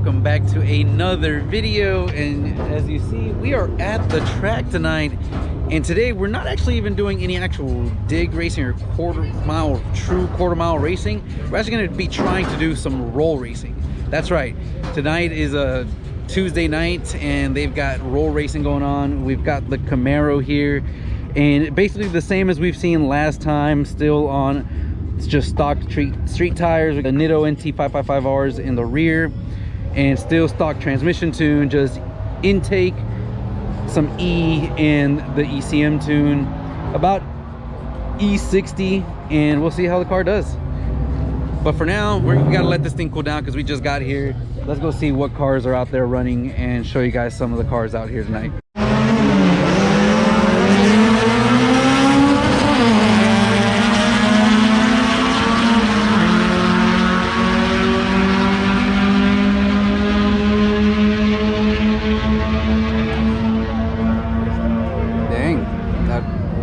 welcome back to another video. And as you see, we are at the track tonight, and today we're not actually even doing any actual dig racing or true quarter mile racing. We're actually going to be trying to do some roll racing. That's right, tonight is a Tuesday night and they've got roll racing going on. We've got the Camaro here, and basically the same as we've seen last time, still on, it's just stock street tires with a Nitto NT555Rs in the rear, and still stock transmission tune, just intake, some E and the ECM tune, about E60, and we'll see how the car does. But for now, we gotta let this thing cool down because we just got here. Let's go see what cars are out there running and show you guys some of the cars out here tonight.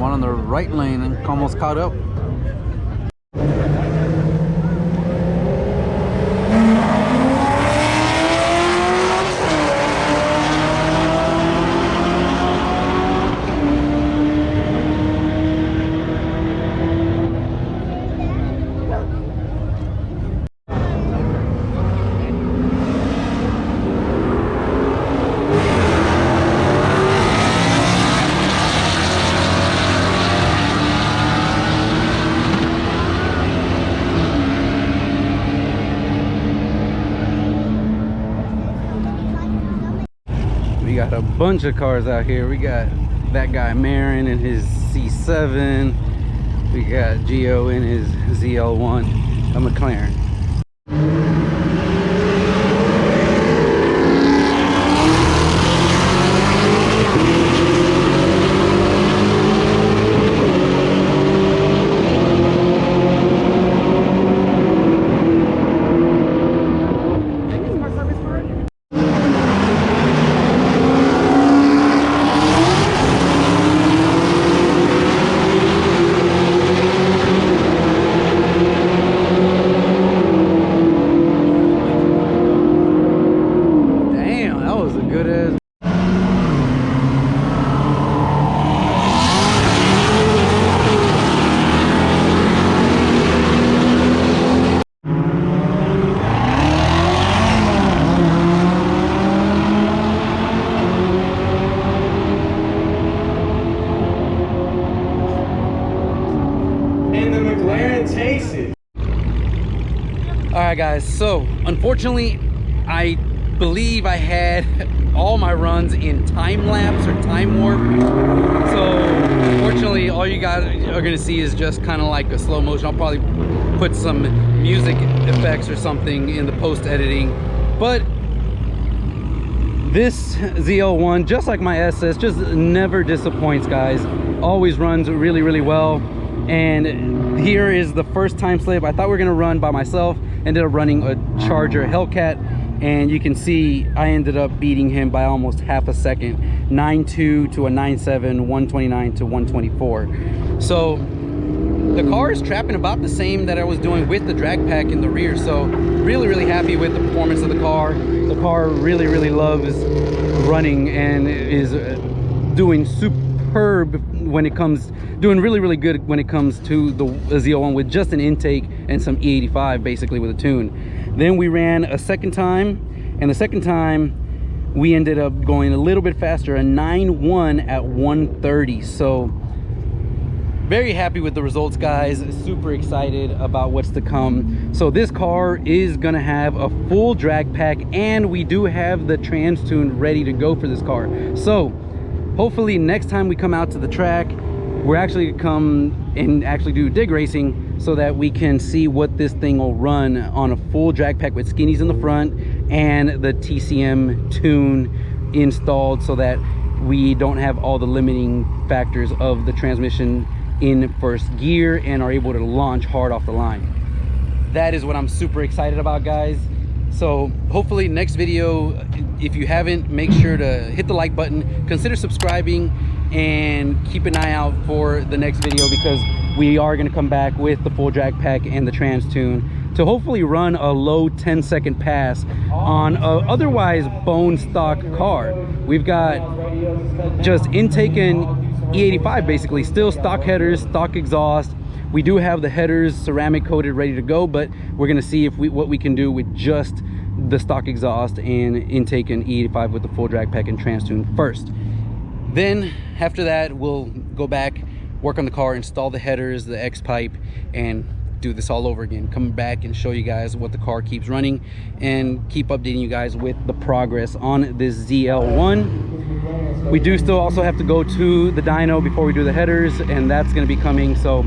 On the right lane and almost caught up. We got a bunch of cars out here. We got that guy Marin in his C7. We got Gio in his ZL1, a McLaren. Alright guys, so unfortunately I believe I had all my runs in time lapse or time warp, so unfortunately all you guys are gonna see is just kind of like a slow motion. I'll probably put some music effects or something in the post editing, but this ZL1, just like my SS, just never disappoints guys. Always runs really well. And here is the first time slip. I thought we were gonna run by myself, ended up running a Charger Hellcat, and you can see I ended up beating him by almost half a second. 9.2 to a 9.7, 129 to 124. So the car is trapping about the same that I was doing with the drag pack in the rear. So really happy with the performance of the car. The car really loves running and is doing superb when it comes, doing really good when it comes to the ZL1 with just an intake and some E85 basically with a tune. Then we ran a second time, and the second time we ended up going a little bit faster, a 9.1 at 130. So very happy with the results guys, super excited about what's to come. So this car is gonna have a full drag pack, and we do have the trans tune ready to go for this car. So hopefully next time we come out to the track, we're actually gonna come and actually do dig racing so that we can see what this thing will run on a full drag pack with skinnies in the front and the TCM tune installed, so that we don't have all the limiting factors of the transmission in first gear and are able to launch hard off the line. That is what I'm super excited about guys. So hopefully next video, if you haven't, make sure to hit the like button, consider subscribing, and keep an eye out for the next video, because we are going to come back with the full drag pack and the trans tune to hopefully run a low 10-second pass on a otherwise bone stock car. We've got just intake and E85 basically, still stock headers, stock exhaust. We do have the headers ceramic coated ready to go, but we're gonna see if what we can do with just the stock exhaust and intake and E85 with the full drag pack and trans tune first. Then after that, we'll go back, work on the car, install the headers, the X pipe, and do this all over again. Come back and show you guys what the car keeps running and keep updating you guys with the progress on this ZL1. We do still also have to go to the dyno before we do the headers, and that's going to be coming. So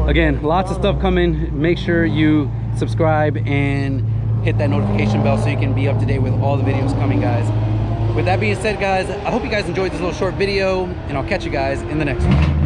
again, lots of stuff coming. Make sure you subscribe and hit that notification bell so you can be up to date with all the videos coming, guys. With that being said, guys, I hope you guys enjoyed this little short video, and I'll catch you guys in the next one.